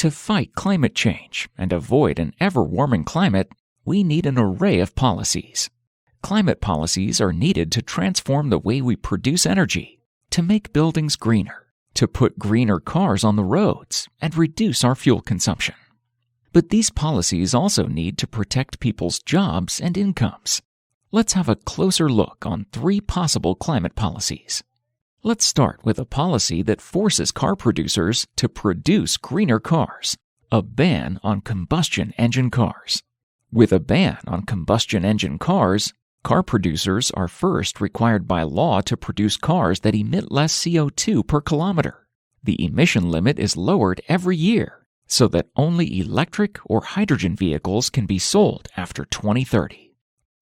To fight climate change and avoid an ever-warming climate, we need an array of policies. Climate policies are needed to transform the way we produce energy, to make buildings greener, to put greener cars on the roads, and reduce our fuel consumption. But these policies also need to protect people's jobs and incomes. Let's have a closer look on 3 possible climate policies. Let's start with a policy that forces car producers to produce greener cars, a ban on combustion engine cars. With a ban on combustion engine cars, car producers are first required by law to produce cars that emit less CO2 per kilometer. The emission limit is lowered every year so that only electric or hydrogen vehicles can be sold after 2030.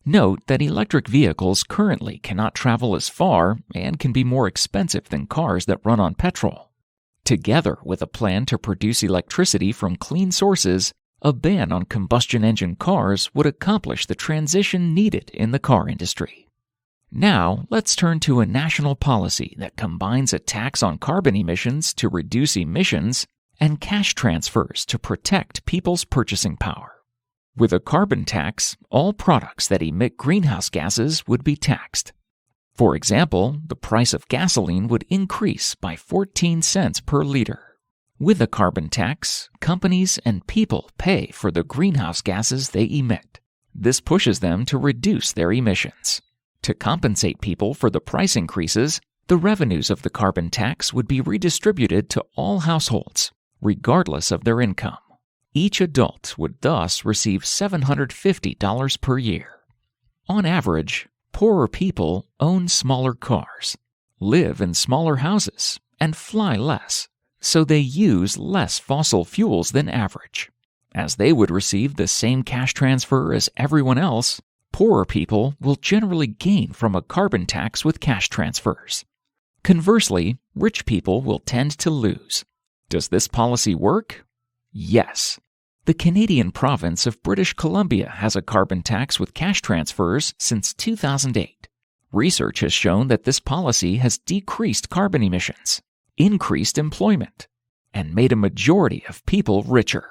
Note that electric vehicles currently cannot travel as far and can be more expensive than cars that run on petrol. Together with a plan to produce electricity from clean sources, a ban on combustion engine cars would accomplish the transition needed in the car industry. Now, let's turn to a national policy that combines a tax on carbon emissions to reduce emissions and cash transfers to protect people's purchasing power. With a carbon tax, all products that emit greenhouse gases would be taxed. For example, the price of gasoline would increase by 14 cents per liter. With a carbon tax, companies and people pay for the greenhouse gases they emit. This pushes them to reduce their emissions. To compensate people for the price increases, the revenues of the carbon tax would be redistributed to all households, regardless of their income. Each adult would thus receive $750 per year. On average, poorer people own smaller cars, live in smaller houses, and fly less, so they use less fossil fuels than average. As they would receive the same cash transfer as everyone else, poorer people will generally gain from a carbon tax with cash transfers. Conversely, rich people will tend to lose. Does this policy work? Yes. The Canadian province of British Columbia has a carbon tax with cash transfers since 2008. Research has shown that this policy has decreased carbon emissions, increased employment, and made a majority of people richer.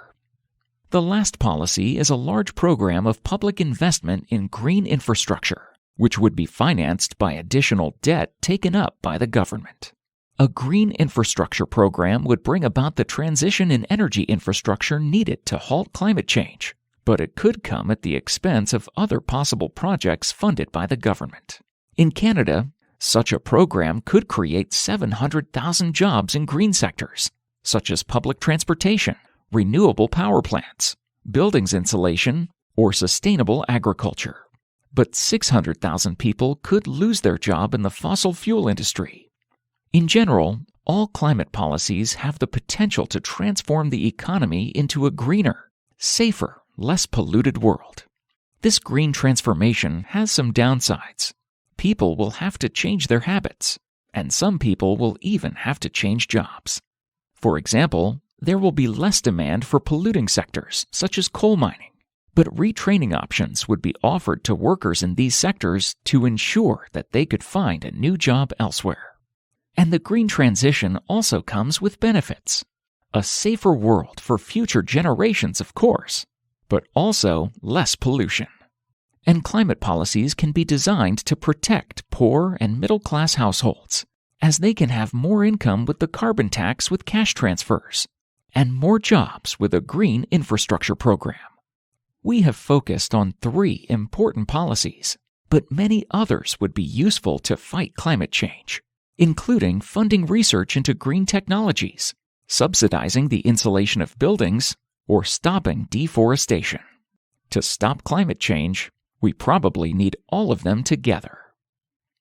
The last policy is a large program of public investment in green infrastructure, which would be financed by additional debt taken up by the government. A green infrastructure program would bring about the transition in energy infrastructure needed to halt climate change, but it could come at the expense of other possible projects funded by the government. In Canada, such a program could create 700,000 jobs in green sectors, such as public transportation, renewable power plants, buildings insulation, or sustainable agriculture. But 600,000 people could lose their job in the fossil fuel industry. In general, all climate policies have the potential to transform the economy into a greener, safer, less polluted world. This green transformation has some downsides. People will have to change their habits, and some people will even have to change jobs. For example, there will be less demand for polluting sectors, such as coal mining, but retraining options would be offered to workers in these sectors to ensure that they could find a new job elsewhere. And the green transition also comes with benefits. A safer world for future generations, of course, but also less pollution. And climate policies can be designed to protect poor and middle-class households, as they can have more income with the carbon tax with cash transfers, and more jobs with a green infrastructure program. We have focused on 3 important policies, but many others would be useful to fight climate change, including funding research into green technologies, subsidizing the insulation of buildings, or stopping deforestation. To stop climate change, we probably need all of them together.